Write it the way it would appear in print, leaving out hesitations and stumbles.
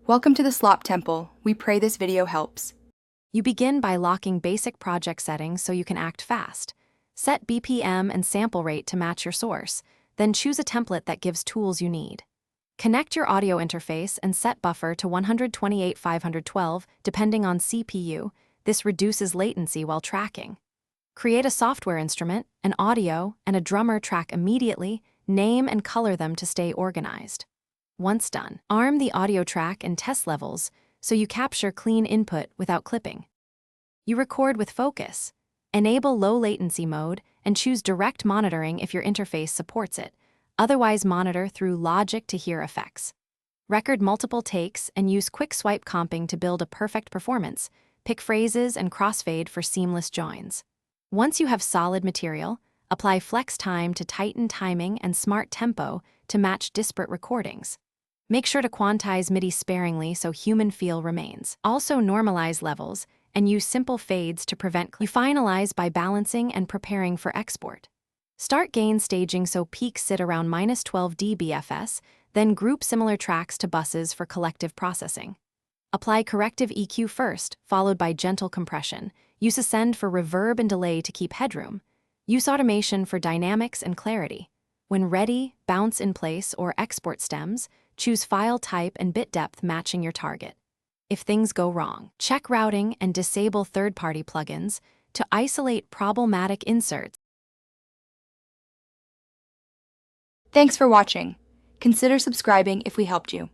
Welcome to the Slop Temple. We pray this video helps. You begin by locking basic project settings so you can act fast. Set BPM and sample rate to match your source, then choose a template that gives tools you need. Connect your audio interface and set buffer to 128/512 depending on CPU. This reduces latency while tracking. Create a software instrument, an audio, and a drummer track immediately. Name and color them to stay organized. Once done, arm the audio track and test levels so you capture clean input without clipping. You record with focus. Enable low latency mode and choose direct monitoring if your interface supports it. Otherwise, monitor through Logic to hear effects. Record multiple takes and use quick swipe comping to build a perfect performance. Pick phrases and crossfade for seamless joins. Once you have solid material, apply flex time to tighten timing and smart tempo to match disparate recordings. Make sure to quantize MIDI sparingly so human feel remains. Also normalize levels and use simple fades to prevent You finalize by balancing and preparing for export. Start gain staging so peaks sit around -12 dBFS, then group similar tracks to buses for collective processing. Apply corrective EQ first, followed by gentle compression. Use ascend for reverb and delay to keep headroom. Use automation for dynamics and clarity. When ready, bounce in place or export stems. Choose file type and bit depth matching your target. If things go wrong, check routing and disable third-party plugins to isolate problematic inserts. Thanks for watching. Consider subscribing if we helped you.